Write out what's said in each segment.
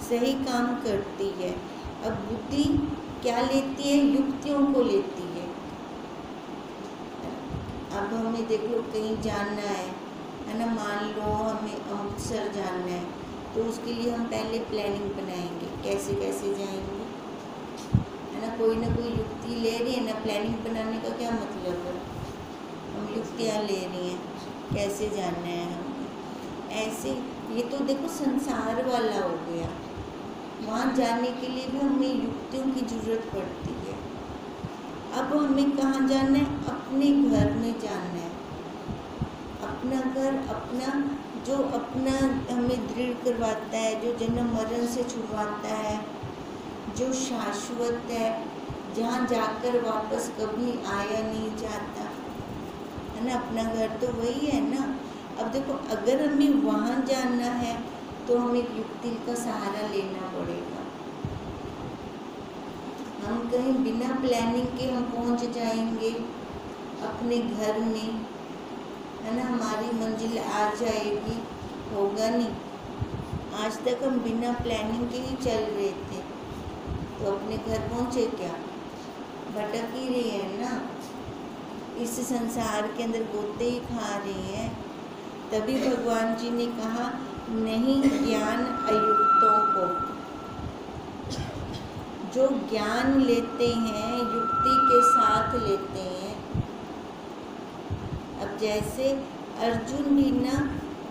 सही काम करती है। अब बुद्धि क्या लेती है? युक्तियों को लेती है। अब हमें देख लो कहीं जाना है ना, मान लो हमें अमृतसर जाना है, तो उसके लिए हम पहले प्लानिंग बनाएंगे, कैसे कैसे जाएंगे, है ना। कोई ना कोई युक्ति ले रही है ना। प्लानिंग बनाने का क्या मतलब है? हम युक्तियाँ ले रही हैं कैसे जाना है हमें। ऐसे ये तो देखो संसार वाला हो गया। वहाँ जाने के लिए भी हमें युक्तियों की ज़रूरत पड़ती है। अब हमें कहाँ जाना है? अपने घर में जाना है। अपना घर, अपना जो अपना हमें दृढ़ करवाता है, जो जन्म मरण से छुड़वाता है, जो शाश्वत है, जहाँ जाकर वापस कभी आया नहीं जाता, है ना। अपना घर तो वही है ना। अब देखो अगर हमें वहाँ जाना है तो हमें युक्ति का सहारा लेना पड़ेगा। हम कहीं बिना प्लानिंग के हम पहुँच जाएंगे अपने घर में, है ना। हमारी मंजिल आ जाएगी, होगा नहीं। आज तक हम बिना प्लानिंग के ही चल रहे थे, तो अपने घर पहुँचे क्या? भटक ही रहे हैं ना, इस संसार के अंदर गोते ही खा रहे हैं। तभी भगवान जी ने कहा नहीं ज्ञान अयुक्तों को। जो ज्ञान लेते हैं युक्ति के साथ लेते हैं। अब जैसे अर्जुन भी ना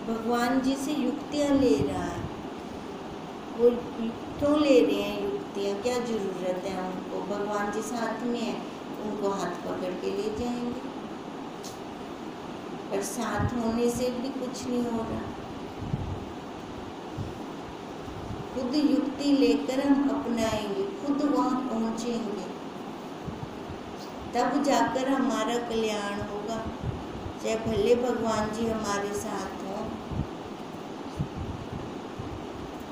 भगवान जी से युक्तियाँ ले रहा है। वो क्यों ले रहे हैं युक्तियाँ? क्या ज़रूरत है उनको? भगवान जी साथ में है, उनको हाथ पकड़ के ले जाएंगे। पर साथ होने से भी कुछ नहीं हो रहा। खुद युक्ति लेकर हम अपनाएंगे, खुद वहाँ पहुँचेंगे, तब जाकर हमारा कल्याण होगा। चाहे भले भगवान जी हमारे साथ हों।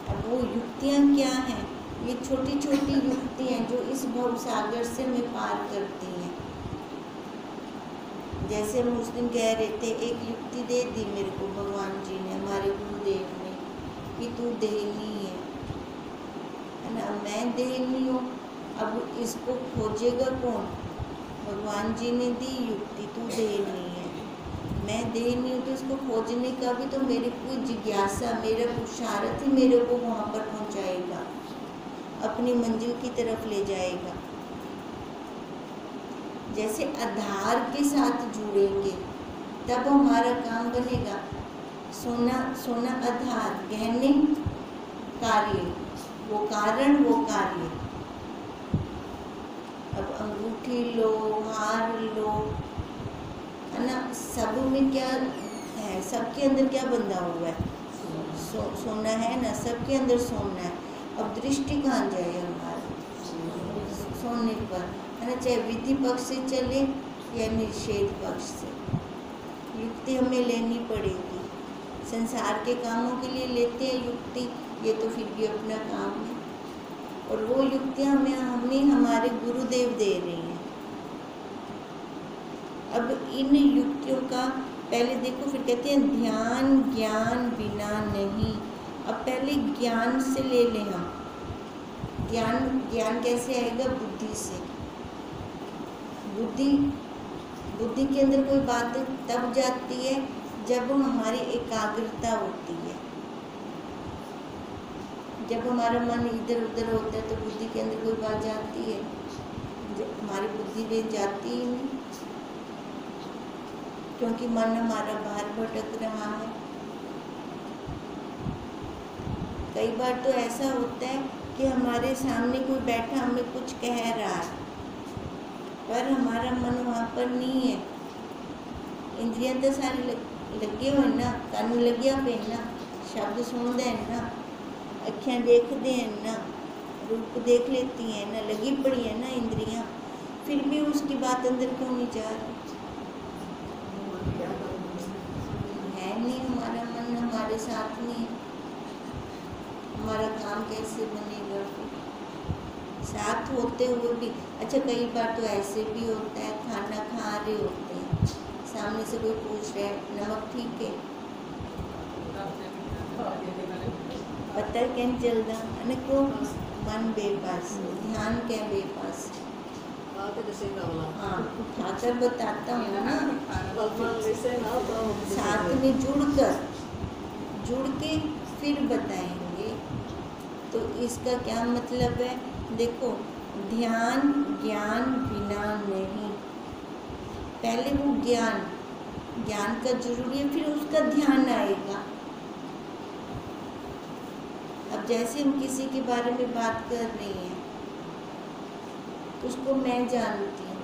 अब वो युक्तियाँ क्या हैं? ये छोटी छोटी युक्तियाँ जो इस भव सागर से हमें पार करती हैं। जैसे हम उस दिन कह रहे थे, एक युक्ति दे दी मेरे को भगवान जी ने, हमारे गुरुदेव ने, कि तू देहनी है ना, मैं देहनी हूँ। अब इसको खोजेगा कौन? भगवान जी ने दी युक्ति, तू देहनी है, मैं देहनी हूँ, तो इसको खोजने का भी तो मेरे को जिज्ञासा, मेरा पुरुषार्थ ही मेरे को वहाँ पर पहुँचाएगा, अपनी मंजिल की तरफ ले जाएगा। जैसे आधार के साथ जुड़ेंगे तब हमारा काम बनेगा। सोना सोना आधार, गहने कार्य, वो कारण वो कार्य। अब अंगूठी लो, हार लो, है ना, सब में क्या है? सबके अंदर क्या बंधा हुआ है? सोना है ना, सबके अंदर सोना है। अब दृष्टि कहाँ जाए हमारी? सोने पर, है ना। चाहे विधि पक्ष से चले या निषेध पक्ष से, युक्ति हमें लेनी पड़ेगी। संसार के कामों के लिए लेते हैं युक्ति, ये तो फिर भी अपना काम है। और वो युक्तियाँ हमें हमारे गुरुदेव दे रही हैं। अब इन युक्तियों का पहले देखो, फिर कहते हैं ध्यान ज्ञान बिना नहीं। अब पहले ज्ञान से ले लें हम। ज्ञान कैसे आएगा? बुद्धि से। बुद्धि के अंदर कोई बात तब जाती है जब हमारी एकाग्रता होती है। जब हमारा मन इधर उधर होता है तो बुद्धि के अंदर कोई बात जाती है? जब हमारी बुद्धि में जाती ही नहीं, क्योंकि मन हमारा बाहर भटक रहा है। कई बार तो ऐसा होता है कि हमारे सामने कोई बैठा हमें कुछ कह रहा है, पर हमारा मन वहाँ पर नहीं है। इंद्रियां तो सारी लगे हुए ना, कान लगिया पे ना, शब्द सुनते हैं ना, अखियाँ देखते हैं ना, रूप देख लेती हैं ना, लगी पड़ी है ना इंद्रियां, फिर भी उसकी बात अंदर क्यों नहीं जा रही? है नहीं, हमारा मन हमारे साथ नहीं है। हमारा काम कैसे बनेगा फिर? साथ होते हुए भी। अच्छा, कई बार तो ऐसे भी होता है, खाना खा रहे होते हैं, सामने से कोई पूछ रहा है नमक ठीक है, पता क्या नहीं चलता अने क्यों मन बेपास ध्यान क्या बेपास। हाँ ठाकर बताता हूँ ना साथ में जुड़ के फिर बताएंगे। तो इसका क्या मतलब है, देखो ध्यान ज्ञान बिना नहीं, पहले वो ज्ञान का जरूरी है, फिर उसका ध्यान आएगा। अब जैसे हम किसी के बारे में बात कर रहे हैं, उसको मैं जानती हूँ,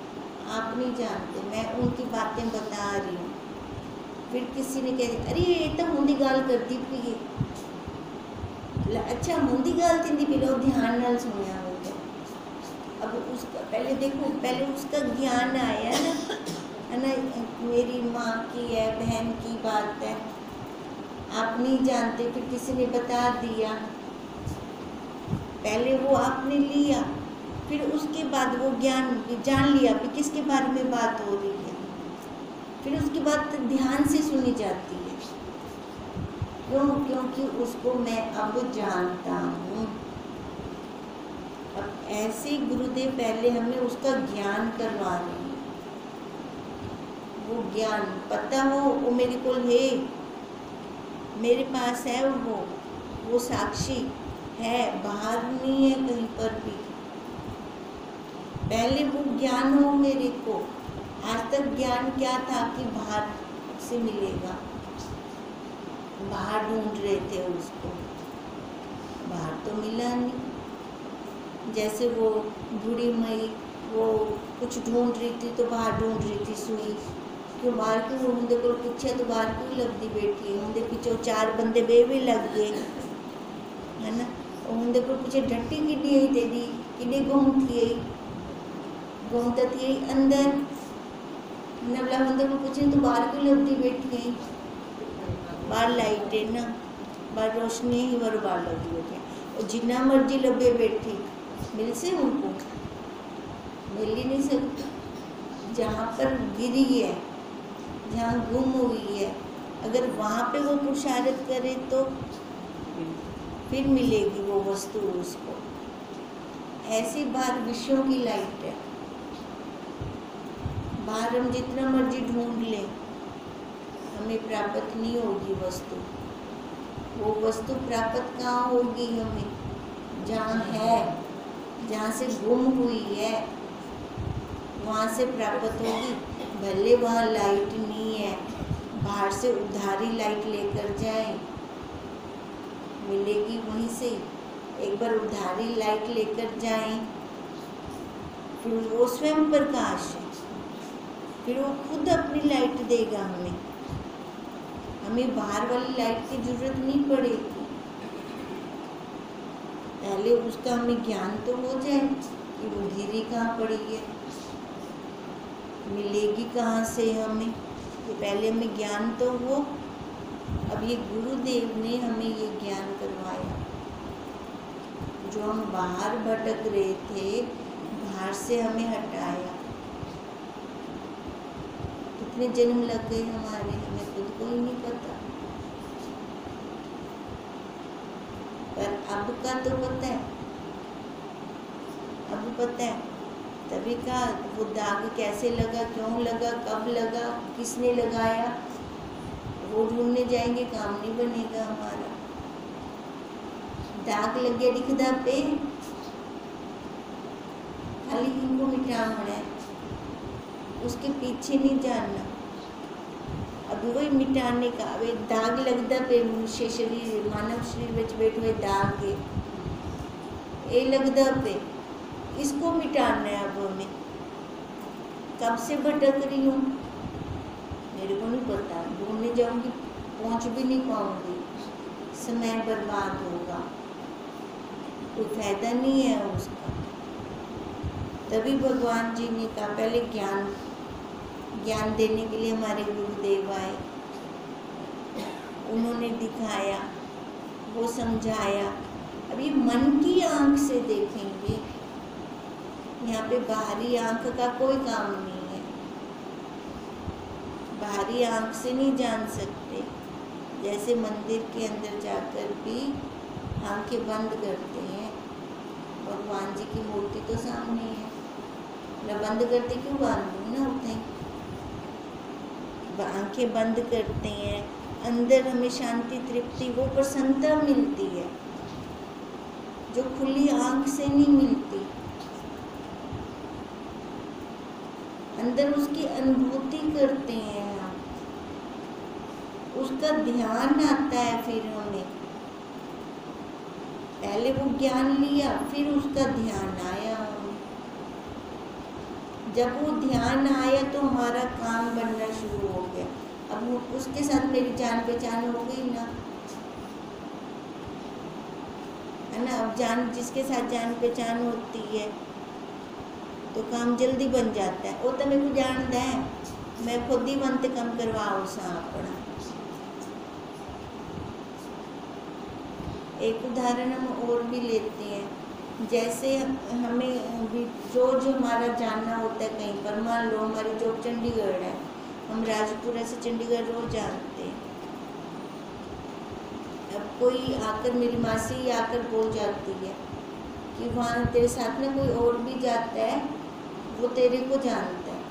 आप नहीं जानते, मैं उनकी बातें बता रही हूँ, फिर किसी ने कह अरे ये तो मुंदी गाल करती पी, अच्छा मुंदी गाल थी पिलो ध्यान नाल सुनिया होगा। अब उसका पहले देखो, पहले उसका ज्ञान आया ना, है ना, मेरी माँ की है, बहन की बात है, आप नहीं जानते, फिर किसी ने बता दिया, पहले वो आपने लिया, फिर उसके बाद वो ज्ञान जान लिया कि किसके बारे में बात हो रही है, फिर उसके बाद ध्यान से सुनी जाती है। क्यों? क्योंकि उसको मैं अब जानता हूँ। अब ऐसे गुरुदेव पहले हमें उसका ज्ञान करवा रहे हैं, वो ज्ञान पता हो वो मेरे को है, मेरे पास है, वो साक्षी है, बाहर नहीं है कहीं पर भी, पहले वो ज्ञान हो मेरे को। आज तक ज्ञान क्या था कि बाहर से मिलेगा, बाहर ढूंढ रहे थे उसको, बाहर तो मिला नहीं। जैसे वो बूढ़ी मई वो कुछ ढूंढ रही थी तो बाहर ढूंढ रही थी सुई, क्यों बाहर क्यों उनके को पूछे तो बाहर क्यों लगती बैठी, उनके पीछे 4 बंदे भी लग गए, है ना, उनके को पूछे ढट्टी किड्डी आई तेरी किड्डी गुम थी, गुम तो थी अंदर, नवला बंदे को पूछे तो बाहर क्यों लगती बैठी है, बाहर लाइट है ना, बाहर रोशनी ही बार लगी बैठे, और जितना मर्जी लबे बैठी मिल से उनको मिल ही नहीं सकती। जहाँ पर गिरी है, जहाँ गुम हुई है, अगर वहाँ पे वो पुरुषार्थ करे तो फिर मिलेगी वो वस्तु उसको। ऐसी बाहर विषयों की लाइट है, बाहर हम जितना मर्जी ढूंढ लें हमें प्राप्त नहीं होगी वस्तु। वो वस्तु प्राप्त कहाँ होगी हमें, जहाँ है, जहाँ से गुम हुई है वहाँ से प्राप्त होगी। भले वहाँ लाइट नहीं है, बाहर से उधारी लाइट लेकर जाएं, मिलेगी वहीं से। एक बार उधारी लाइट लेकर जाएं, फिर वो स्वयं प्रकाश है, फिर वो खुद अपनी लाइट देगा हमें, हमें बाहर वाली लाइट की जरूरत नहीं पड़ेगी। पहले उसका हमें ज्ञान तो हो जाए कि वो गिरी कहाँ पड़ी है, मिलेगी कहाँ से हमें, ये पहले हमें ज्ञान तो हो। अब ये गुरुदेव ने हमें ये ज्ञान करवाया, जो हम बाहर भटक रहे थे, बाहर से हमें हटाया। कितने जन्म लग गए हमारे, हमें खुद को ही नहीं पता, पर अब का तो पता है, अब पता है। तभी का वो दाग कैसे लगा, क्यों लगा, कब लगा, किसने लगाया, वो ढूंढने जाएंगे काम नहीं बनेगा हमारा। दाग लग गया दिखदा पे, खाली इनको मिटाना है, उसके पीछे नहीं जानना। अभी वही मिटाने का, वे दाग लगता पे मनुष्य शरीर, मानव शरीर में बैठे हुए दाग है, ये लगता पे, इसको मिटाना है। अब हमें कब से भटक रही हूँ मेरे को नहीं पता, ढूंढने जाऊंगी पहुंच भी नहीं पाऊंगी, समय बर्बाद होगा, कोई फायदा नहीं है उसका। तभी भगवान जी ने कहा पहले ज्ञान देने के लिए हमारे गुरुदेव आए, उन्होंने दिखाया, वो समझाया। अब ये मन की आंख से देखेंगे, यहाँ पे बाहरी आंख का कोई काम नहीं है, बाहरी आंख से नहीं जान सकते। जैसे मंदिर के अंदर जाकर भी आंखें बंद करते हैं, भगवान जी की मूर्ति तो सामने है, ना बंद करते क्यों बांध दूँ ना उतने। आंखें बंद करते हैं, अंदर हमें शांति, तृप्ति, वो प्रसन्नता मिलती है जो खुली आंख से नहीं मिलती। अंदर उसकी अनुभूति करते हैं हम, उसका ध्यान आता है। फिर हमें पहले वो ज्ञान लिया, फिर उसका ध्यान आया हमें। जब वो ध्यान आया तो हमारा काम बनना शुरू हो गया। अब उसके साथ मेरी जान पहचान हो गई ना, है ना। अब जिसके साथ जान पहचान होती है तो काम जल्दी बन जाता है। वो तो मेरे को जानता है, मैं खुद ही बनते कम करवाओ सा अपना। एक उदाहरण हम और भी लेते हैं, जैसे हमें भी रोज हमारा जानना होता है कहीं पर। मान लो हमारी जॉब चंडीगढ़ है, हम राजपुरा से चंडीगढ़ रोज जानते हैं। अब कोई आकर, मेरी मासी आकर बोल जाती है कि वहाँ तेरे साथ में कोई और भी जाता है, वो तेरे को जानता है,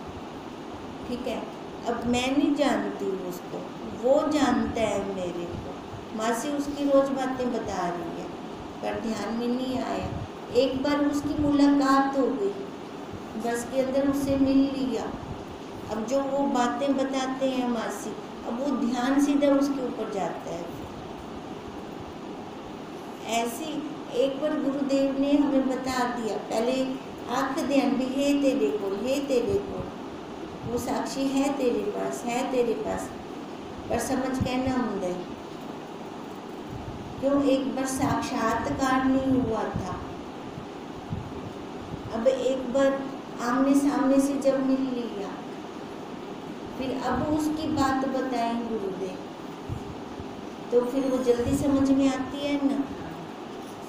ठीक है। अब मैं नहीं जानती उसको, वो जानता है मेरे को। मासी उसकी रोज बातें बता रही है, पर ध्यान में नहीं आया। एक बार उसकी मुलाकात हो गई, बस के अंदर उससे मिल लिया। अब जो वो बातें बताते हैं मासी, अब वो ध्यान सीधा उसके ऊपर जाता है। ऐसी एक बार गुरुदेव ने हमें बता दिया, पहले आँख ध्यान भी, हे तेरे को, हे तेरे को, वो साक्षी है तेरे पास, है तेरे पास, पर समझ कहना मुंदे क्यों। एक बार साक्षात्कार नहीं हुआ था, अब एक बार आमने सामने से जब मिल लिया, फिर अब उसकी बात बताएं गुरुदेव, तो फिर वो जल्दी समझ में आती है ना,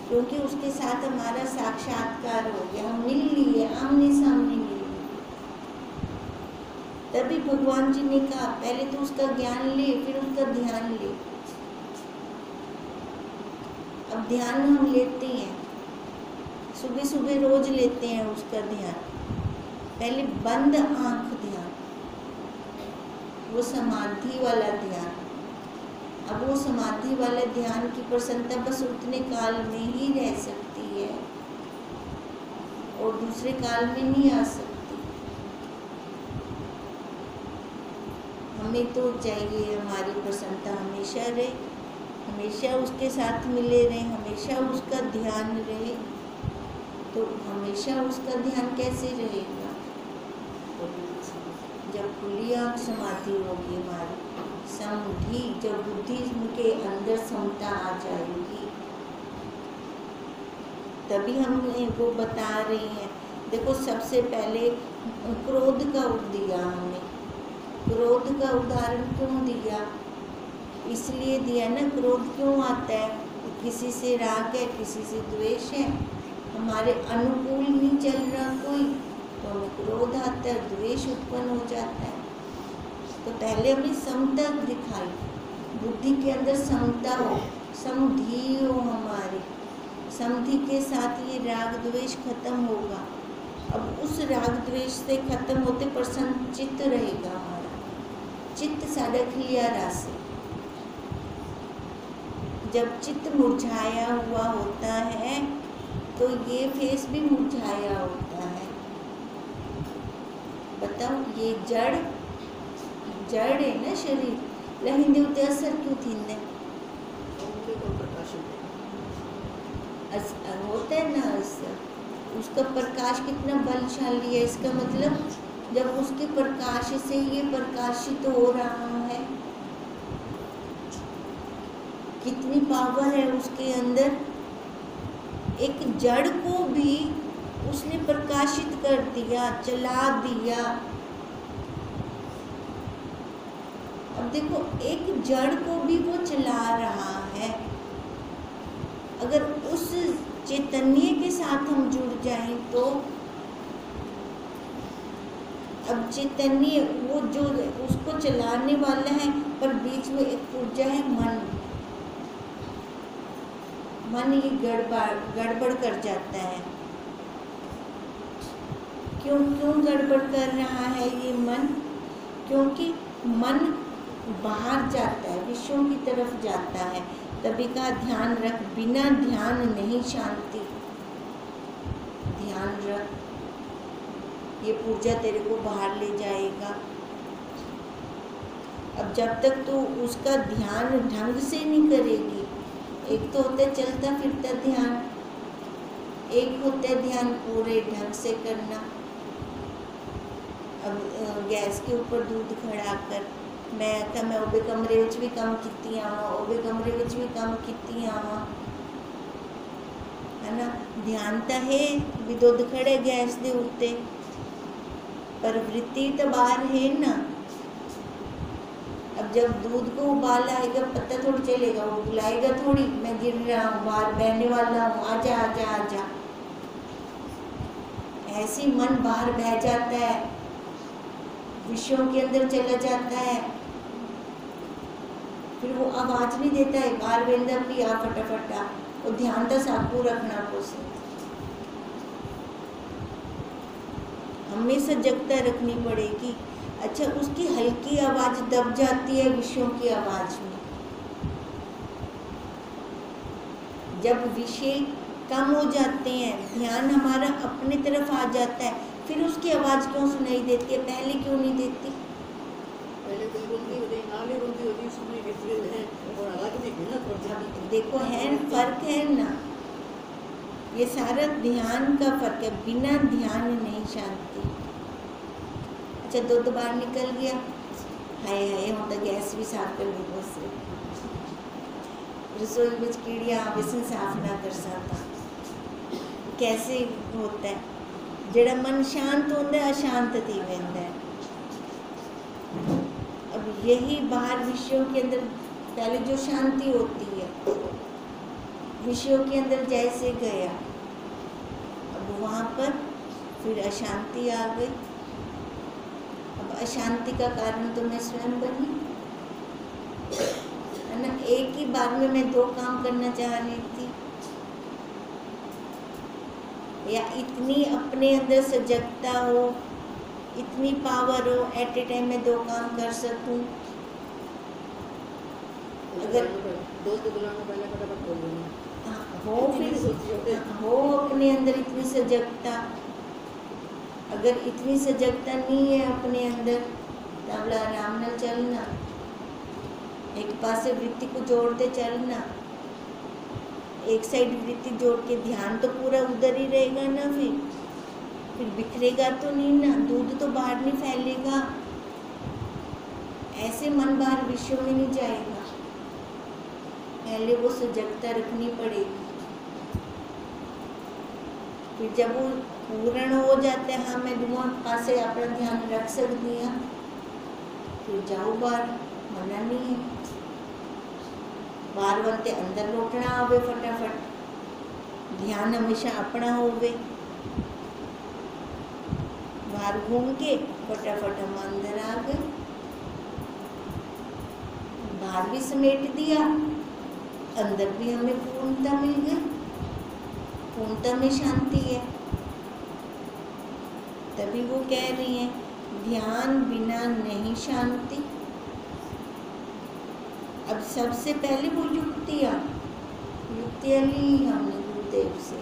क्योंकि उसके साथ हमारा साक्षात्कार हो गया, हम मिल लिए, आमने सामने मिल लिए। तभी भगवान जी ने कहा पहले तो उसका ज्ञान ले, फिर उसका ध्यान ले। अब ध्यान हम लेते हैं, सुबह सुबह रोज लेते हैं उसका ध्यान। पहले बंद आंख ध्यान, वो समाधि वाला ध्यान। अब वो समाधि वाले ध्यान की प्रसन्नता बस उतने काल में ही रह सकती है और दूसरे काल में नहीं आ सकती। हमें तो चाहिए हमारी प्रसन्नता हमेशा रहे, हमेशा उसके साथ मिले रहे, हमेशा उसका ध्यान रहे। तो हमेशा उसका ध्यान कैसे रहेगा? जब खुली आँख समाधि होगी हमारी, समधि, जब बुद्धि के अंदर समता आ जाएगी, तभी हम वो बता रहे हैं। देखो सबसे पहले क्रोध का दिया हमने, क्रोध का उदाहरण क्यों दिया? इसलिए दिया ना, क्रोध क्यों आता है? किसी से राग है, किसी से द्वेष है, हमारे अनुकूल नहीं चल रहा कोई, तो हमें क्रोध आता है, द्वेष उत्पन्न हो जाता है। तो पहले हमें समता दिखाई, बुद्धि के अंदर समता हो, समधि हो हमारी, समधि के साथ ये राग द्वेष खत्म होगा। अब उस राग द्वेष से खत्म होते प्रसन्न चित्त रहेगा हमारा, चित्त साढ़ा खिलिया रासे। जब चित्त मुरझाया हुआ होता है तो ये फेस भी मुरझाया होता है। बताओ, ये जड़ है ना शरीर, लहिंदे उते असर क्यों थींदे? होता है ना असर, उसका प्रकाश कितना बलशाली है। इसका मतलब जब उसके प्रकाश से ये प्रकाशित हो रहा है, कितनी पावर है उसके अंदर। एक जड़ को भी उसने प्रकाशित कर दिया, चला दिया। अब देखो, एक जड़ को भी वो चला रहा है। अगर उस चैतन्य के साथ हम जुड़ जाएं तो, अब चैतन्य वो जो उसको चलाने वाला है, पर बीच में एक ऊर्जा है मन। मन ये गड़बड़ कर जाता है। क्यों गड़बड़ कर रहा है ये मन? क्योंकि मन बाहर जाता है, विषयों की तरफ जाता है। तभी का ध्यान रख, बिना ध्यान नहीं शांति। ध्यान रख, ये पूजा तेरे को बाहर ले जाएगा। अब जब तक तू उसका ध्यान ढंग से नहीं करेगी, एक तो होता है चलता फिरता ध्यान, एक होता है ध्यान पूरे ढंग से करना। अब गैस के ऊपर दूध खड़ा कर, मैं ओबे कमरे विच भी काम कीती आवां, ओबे कमरे विच भी काम कीती आवां, है ना। ध्यान तो है भी दूध खड़े गैस दे उत्ते, पर वृत्ति तो बाहर है ना। अब जब दूध को उबाल आएगा पता थोड़ी चलेगा, वो बुलाएगा थोड़ी मैं गिर रहा हूँ, बाहर बहने वाला हूँ, आजा आजा आजा। ऐसे मन बाहर बह जाता है, विषयों के अंदर चला जाता है, फिर वो आवाज नहीं देता है बाहर बेंदा भी आ फटाफटा। वो ध्यान तो साकू रखना पोसे, हमें सजगता रखनी पड़ेगी। अच्छा, उसकी हल्की आवाज दब जाती है विषयों की आवाज में। जब विषय कम हो जाते हैं, ध्यान हमारा अपने तरफ आ जाता है, फिर उसकी आवाज क्यों सुनाई देती है? पहले क्यों नहीं देती? पहले तो बोलती होती, नाले बोलती होती, सुनने के फिर है और अलग भी भिन्न पड़ जाती। देखो है फर्क है ना, ये सारा ध्यान का फर्क है। बिना ध्यान नहीं शांति। अच्छा, दूध बाहर निकल गया, हाय हाय हम तो गैस भी साफ कर ली, बस रसोई में कीड़िया बेसन साफ ना कर सकता। कैसे होता है? जेड़ा मन शांत होता है अशांत थी वेंदा है। अब यही बाहर विषयों के अंदर पहले जो शांति होती है, विषयों के अंदर जैसे गया, अब वहाँ पर फिर अशांति आ गई। अब अशांति का कारण तो मैं स्वयं बनी, है ना। एक ही बार में मैं दो काम करना चाह रही थी, या इतनी अपने अंदर सजगता हो, इतनी पावर हो, एट ए टाइम में दो काम कर सकूं। अगर दोस्त बुलाना पहले फटाफट बोल देना हो, फिर हो अपने अंदर इतनी सजगता। अगर इतनी सजगता नहीं है अपने अंदर, तो आराम न चलना, एक पास से वृत्ति को जोड़ते चलना। एक साइड वृत्ति जोड़ के ध्यान तो पूरा उधर ही रहेगा ना, फिर बिखरेगा तो नहीं ना, दूध तो बाहर नहीं फैलेगा। ऐसे मन बाहर विषयों में नहीं जाएगा। पहले वो सजगता रखनी पड़ेगी। फिर जब वो पूर्ण हो जाते हैं, हाँ मैं दोनों पासे अपना ध्यान रख सकती हूँ, फिर जाओ बाहर, मना नहीं है। बाहर बनते अंदर लौटना आवे फटाफट, ध्यान हमेशा अपना होवे। बाहर घूम के फटाफट हम अंदर आ गए, बाहर भी समेट दिया, अंदर भी हमें पूर्णता मिल गई। पूर्णता में शांति है। तभी वो कह रही हैं ध्यान बिना नहीं शांति। अब सबसे पहले वो युक्तियाँ ली हमने गुरुदेव से,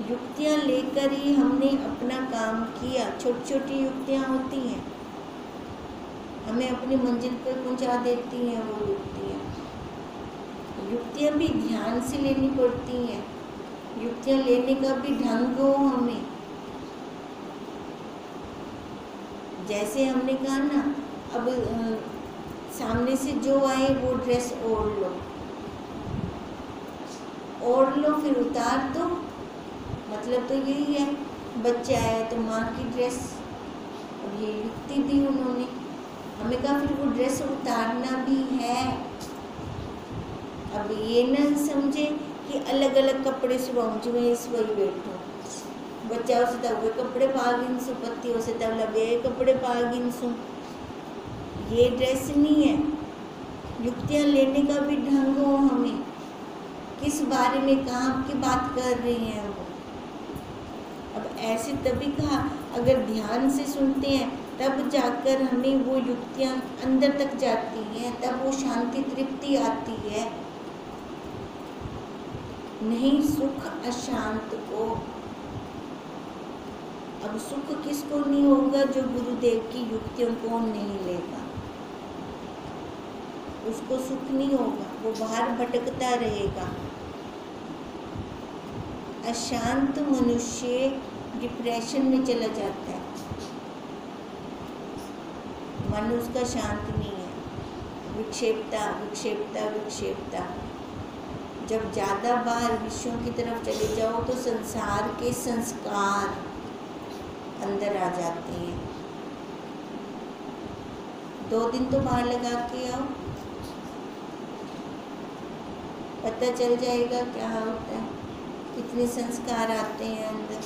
युक्तियाँ लेकर ही हमने अपना काम किया। छोटी छोटी युक्तियाँ होती हैं, हमें अपनी मंजिल पर पहुंचा देती हैं वो युक्तियाँ। युक्तियाँ भी ध्यान से लेनी पड़ती हैं, युक्तियाँ लेने का भी ढंग हो हमें। जैसे हमने कहा ना, अब सामने से जो आए वो ड्रेस ओढ़ लो फिर उतार दो, मतलब तो यही है। बच्चा आया तो माँ की ड्रेस, अब ये युक्ति दी उन्होंने हमें, कहा फिर वो ड्रेस उतारना भी है। अब ये न समझे कि अलग अलग कपड़े सुबाऊँ जो मैं इस वही बैठूँ। बच्चा उसे तब वे कपड़े पागिन सु, पत्ती उसे तब लगे कपड़े पागिन सु, ये ड्रेस नहीं है। युक्तियाँ लेने का भी ढंग हो हमें किस बारे में कहाँ की बात कर रहे हैं वो। अब ऐसे तभी कहा, अगर ध्यान से सुनते हैं तब जाकर हमें वो युक्तियाँ अंदर तक जाती हैं, तब वो शांति तृप्ति आती है। नहीं सुख अशांत को। अब सुख किसको नहीं होगा? जो गुरुदेव की युक्तियों को नहीं लेगा, उसको सुख नहीं होगा, वो बाहर भटकता रहेगा। अशांत मनुष्य डिप्रेशन में चला जाता है, मन उसका शांत नहीं है, विक्षेपता विक्षेपता विक्षेपता। जब ज़्यादा बाहर विषयों की तरफ चले जाओ तो संसार के संस्कार अंदर आ जाते हैं। 2 दिन तो बाहर लगा के आओ, पता चल जाएगा क्या होता है, कितने संस्कार आते हैं अंदर।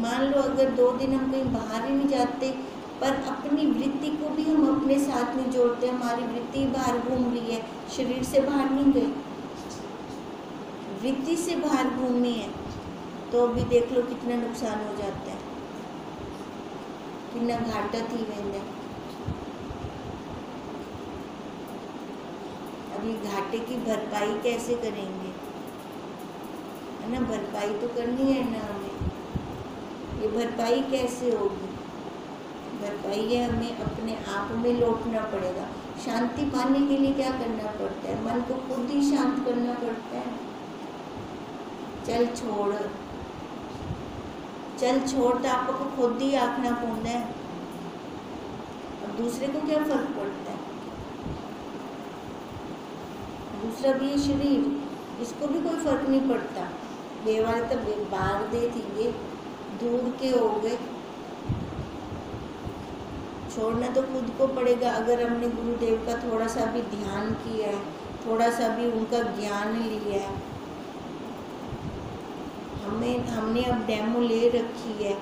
मान लो अगर 2 दिन हम कहीं बाहर ही नहीं जाते, पर अपनी वृत्ति को भी हम अपने साथ में जोड़ते हैं, हमारी वृत्ति बाहर घूम रही है, शरीर से बाहर नहीं गई, वृत्ति से बाहर घूमे हैं, तो अभी देख लो कितना नुकसान हो जाता है, कितना घाटा थी वेंदे। अब ये घाटे की भरपाई कैसे करेंगे? है ना, भरपाई तो करनी है ना हमें। ये भरपाई कैसे होगी? भरपाई है हमें अपने आप में लौटना पड़ेगा। शांति पाने के लिए क्या करना पड़ता है? मन को खुद ही शांत करना पड़ता है। चल छोड़, चल छोड़ तो आपको खुद ही आखना पड़ता है। अब दूसरे को क्या फर्क पड़ता है? दूसरा भी ये शरीर, इसको भी कोई फर्क नहीं पड़ता। बेवार तो बाहर दे थी, ये दूर के हो गए, छोड़ना तो खुद को पड़ेगा। अगर हमने गुरुदेव का थोड़ा सा भी ध्यान किया है, थोड़ा सा भी उनका ज्ञान लिया है, हमने अब डेमो ले रखी है,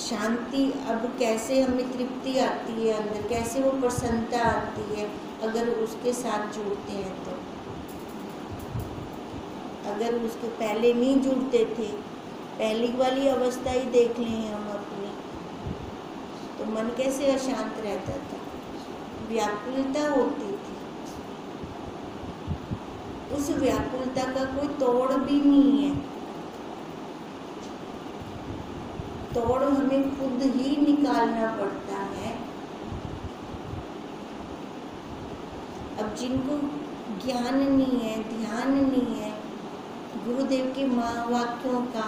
शांति अब कैसे हमें तृप्ति आती है अंदर, कैसे वो प्रसन्नता आती है अगर उसके साथ जुड़ते हैं तो। अगर उसके पहले नहीं जुड़ते थे, पहली वाली अवस्था ही देख लें हम अपनी, तो मन कैसे अशांत रहता था, व्याकुलता होती थी। उस व्याकुलता का कोई तोड़ भी नहीं है, तोड़ हमें खुद ही निकालना पड़ता है। अब जिनको ज्ञान नहीं है, ध्यान नहीं है गुरुदेव के वाक्यों का,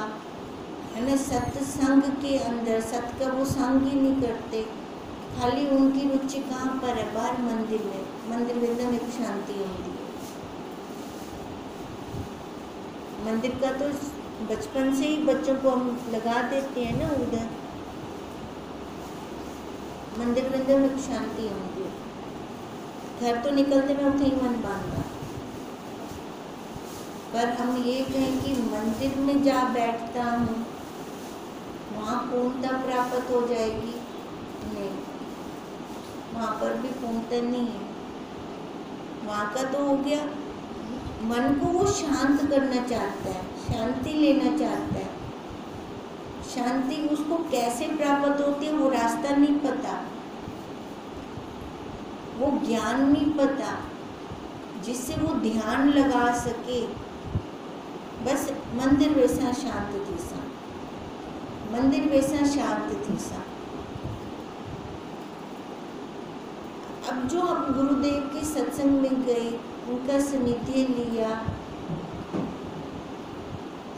है ना, सत्संग के अंदर, सत का वो संग ही नहीं करते, खाली उनकी रुचि कहाँ पर है? बाहर मंदिर में, मंदिर वृंदा में शांति होती है। मंदिर का तो बचपन से ही बच्चों को हम लगा देते हैं ना उधर, मंदिर वृंदा में शांति होती है। घर तो निकलते में उठे ही मन बांधा, पर हम ये कहें कि मंदिर में जा बैठता हूँ, वहाँ पूर्णता प्राप्त हो जाएगी, नहीं, वहाँ पर भी पूर्णता नहीं है। वहाँ का तो हो गया, मन को वो शांत करना चाहता है, शांति लेना चाहता है। शांति उसको कैसे प्राप्त होती है वो रास्ता नहीं पता, वो ज्ञान नहीं पता जिससे वो ध्यान लगा सके। बस मंदिर वैसा शांत थी सा, मंदिर वैसा शांत थी सा। अब जो हम गुरुदेव के सत्संग में गए, उनका सानिध्य लिया,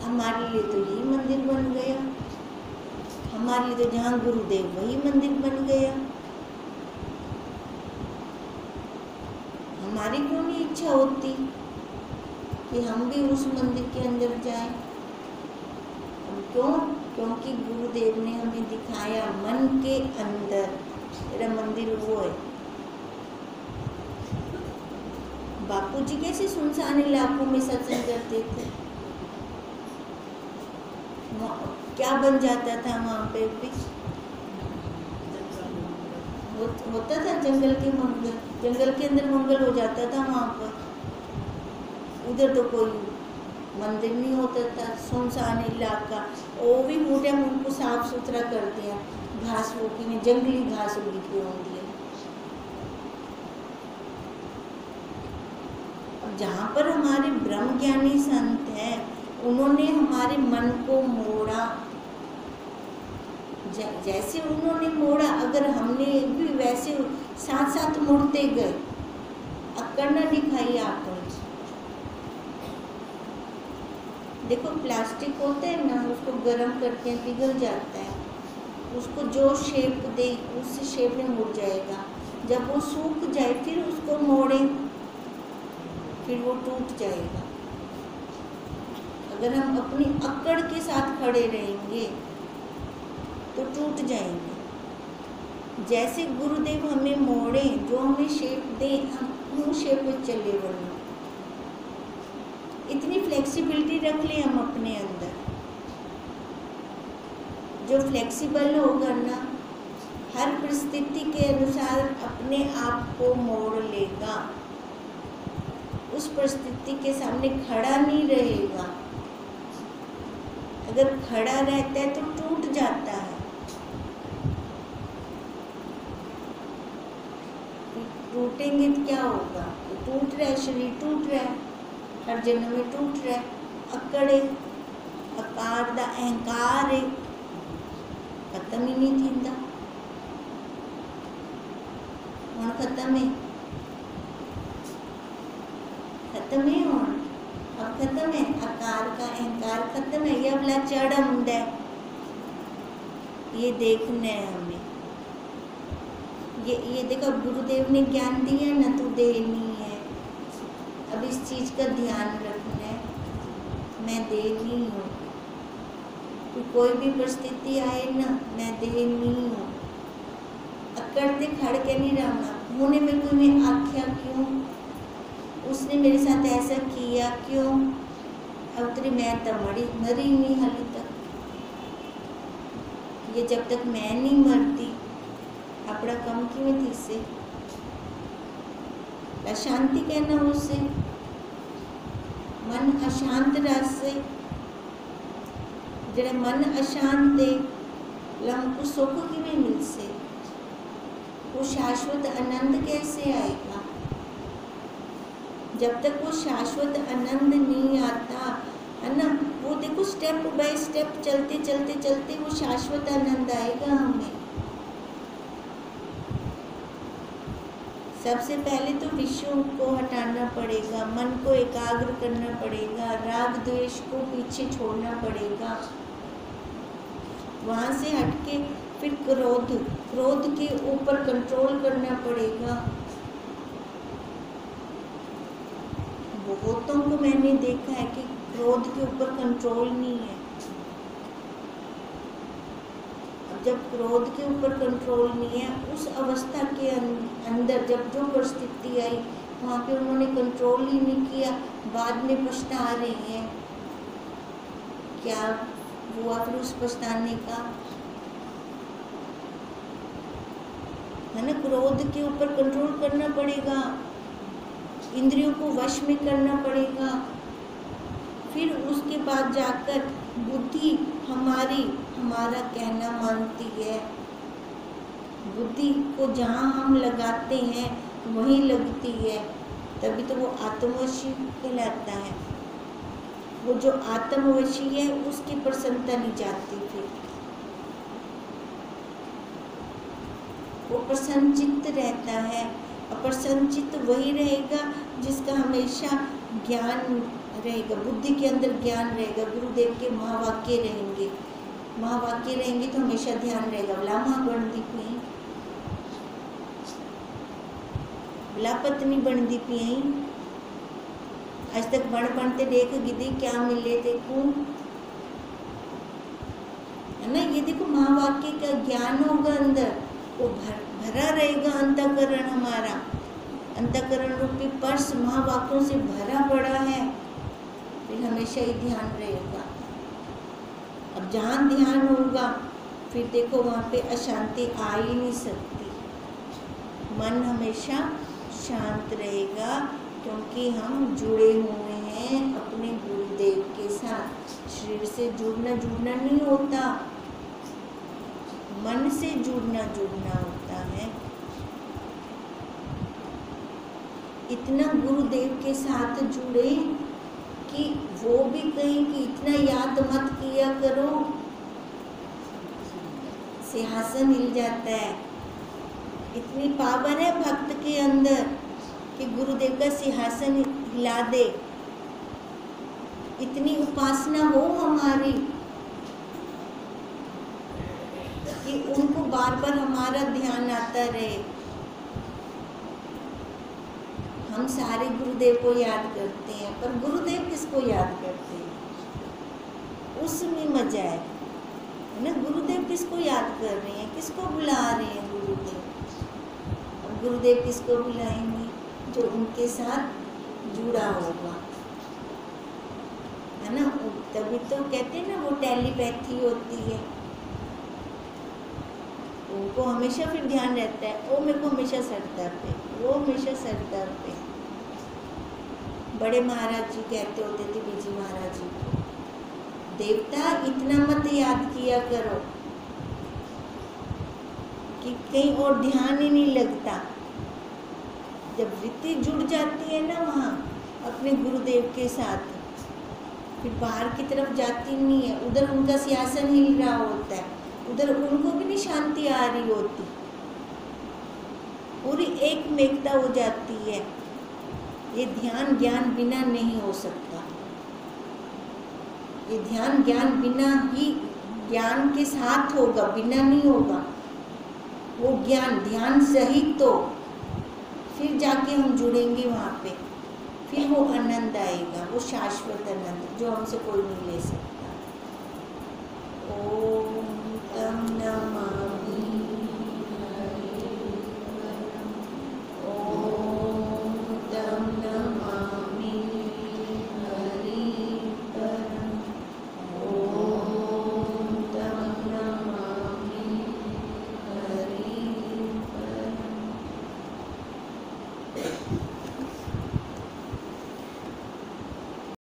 हमारे लिए तो यही मंदिर बन गया, हमारे लिए तो जहाँ गुरुदेव वही मंदिर बन गया। हमारी क्यों नहीं इच्छा होती कि हम भी उस मंदिर के अंदर जाएं? क्यों? क्योंकि गुरुदेव ने हमें दिखाया मन के अंदर तेरा मंदिर वो है। बापूजी कैसे सुनसान इलाकों में सत्संग करते थे, क्या बन जाता था वहाँ पे भी, होता था जंगल के मंगल, जंगल के अंदर मंगल हो जाता था वहाँ पर। उधर तो कोई मंदिर नहीं होता था, सुनसान इलाका। वो भी वो टाइम उनको साफ सुथरा करते हैं, घास वो की में जंगली घास उगी हुई होती है। अब जहाँ पर हमारे ब्रह्म ज्ञानी संत हैं, उन्होंने हमारे मन को मोड़ा, जैसे उन्होंने मोड़ा, अगर हमने भी वैसे साथ साथ मुड़ते गए, अक्कड़ न दिखाई आकर। देखो प्लास्टिक होता है ना, उसको गर्म करते हैं, पिघल जाता है, उसको जो शेप दे उस शेप में मुड़ जाएगा। जब वो सूख जाए फिर उसको मोड़ें, फिर वो टूट जाएगा। अगर हम अपनी अक्कड़ के साथ खड़े रहेंगे तो टूट जाएंगे। जैसे गुरुदेव हमें मोड़े, जो हमें शेप दे, हम उस शेप में चले बढ़े। इतनी फ्लेक्सिबिलिटी रख ले हम अपने अंदर। जो फ्लेक्सिबल होगा ना, हर परिस्थिति के अनुसार अपने आप को मोड़ लेगा, उस परिस्थिति के सामने खड़ा नहीं रहेगा। अगर खड़ा रहता है तो टूट जाता है। टूटेंगे तो क्या होगा? तो टूट रहा है, शरीर टूट रहा है, हर जन्म में टूट रहा है। अकड़ है, आकार दा अहंकार है, खत्म ही नहीं थींदा। हुण खत्म है, खत्म है हुण, अब खत्म है। आकार का अहंकार खत्म है। ये वाला चढ़ हुंदा है, ये देखना है हमें। ये देखो गुरुदेव ने ज्ञान दिया ना, तू देनी है। अब इस चीज़ का ध्यान रखना है, मैं देनी हूँ। तो कोई भी परिस्थिति आए ना, मैं देनी हूँ। अक्कड़ ते खड़ के नहीं रहना, उन्होंने मेरे को में आख्या क्यों, उसने मेरे साथ ऐसा किया क्यों। अब तेरी मैं तो मरी नहीं हाली तक। ये जब तक मैं नहीं मरती, अपना कम क्यों थी से अशांति कहना, उससे मन अशांत रस से, जड़े मन अशांत है हमको सुख किवें मिल से, वो शाश्वत आनंद कैसे आएगा। जब तक वो शाश्वत आनंद नहीं आता है ना, वो देखो स्टेप बाय स्टेप चलते चलते चलते वो शाश्वत आनंद आएगा हमें। सबसे पहले तो विषयों को हटाना पड़ेगा, मन को एकाग्र करना पड़ेगा, राग द्वेष को पीछे छोड़ना पड़ेगा। वहाँ से हटके फिर क्रोध के ऊपर कंट्रोल करना पड़ेगा। बहुतों को मैंने देखा है कि क्रोध के ऊपर कंट्रोल नहीं है। जब क्रोध के ऊपर कंट्रोल नहीं है, उस अवस्था के अंदर जब जो परिस्थिति आई वहाँ पे उन्होंने कंट्रोल ही नहीं किया, बाद में पछता रहे हैं। क्या हुआ फिर उस पछताने का, है ना। क्रोध के ऊपर कंट्रोल करना पड़ेगा, इंद्रियों को वश में करना पड़ेगा। फिर उसके बाद जाकर बुद्धि हमारा कहना मानती है। बुद्धि को जहाँ हम लगाते हैं वहीं लगती है, तभी तो वो आत्मवशी कहलाता है। वो जो आत्मवशी है उसकी प्रसन्नता नहीं जाती, फिर वो प्रसन्नचित्त रहता है। अप्रसन्नचित्त वही रहेगा जिसका हमेशा ज्ञान रहेगा, बुद्धि के अंदर ज्ञान रहेगा, गुरुदेव के महावाक्य रहेंगे। महावाक्य रहेंगे तो हमेशा ध्यान रहेगा। भला माँ बनती पी, भला पत्नी बनती पी, आज तक बनते देख गिदी क्या मिले थे को, है ना। ये देखो महावाक्य का ज्ञान होगा अंदर, वो भरा रहेगा अंतःकरण। हमारा अंतःकरण रूपी पर्स महावाक्यों से भरा पड़ा है, फिर हमेशा ही ध्यान रहेगा। अब जहाँ ध्यान होगा फिर देखो वहाँ पे अशांति आ ही नहीं सकती। मन हमेशा शांत रहेगा, क्योंकि हम जुड़े हुए हैं अपने गुरुदेव के साथ। शरीर से जुड़ना नहीं होता, मन से जुड़ना होता है। इतना गुरुदेव के साथ जुड़े कि वो भी कहें कि इतना याद मत किया करो, सिंहासन हिल जाता है। इतनी पावर है भक्त के अंदर कि गुरुदेव का सिंहासन हिला दे। इतनी उपासना हो हमारी कि उनको बार बार हमारा ध्यान आता रहे। हम सारे गुरुदेव को याद करते हैं, पर गुरुदेव किसको याद करते हैं? उसमें मजा है ना। गुरुदेव किसको याद कर रहे हैं, किसको बुला रहे हैं गुरुदेव? और गुरुदेव किसको बुलाएंगे? जो उनके साथ जुड़ा होगा, है ना। तभी तो कहते हैं ना वो टेलीपैथी होती है। उनको हमेशा फिर ध्यान रहता है, वो मेरे को हमेशा सरदार पे, वो हमेशा सरदार पे। बड़े महाराज जी कहते होते थे बीजी महाराज जी को, देवता इतना मत याद किया करो कि कहीं और ध्यान ही नहीं लगता। जब वृत्ति जुड़ जाती है ना वहाँ अपने गुरुदेव के साथ, फिर बाहर की तरफ जाती नहीं है। उधर उनका सिंहासन हिल रहा होता है, उधर उनको भी नहीं शांति आ रही होती, पूरी एक मेकता हो जाती है। ये ध्यान ज्ञान बिना नहीं हो सकता। ये ध्यान ज्ञान बिना ही, ज्ञान के साथ होगा, बिना नहीं होगा। वो ज्ञान ध्यान सहित तो फिर जाके हम जुड़ेंगे वहाँ पे, फिर वो आनंद आएगा, वो शाश्वत आनंद जो हमसे कोई नहीं ले सकता। ओ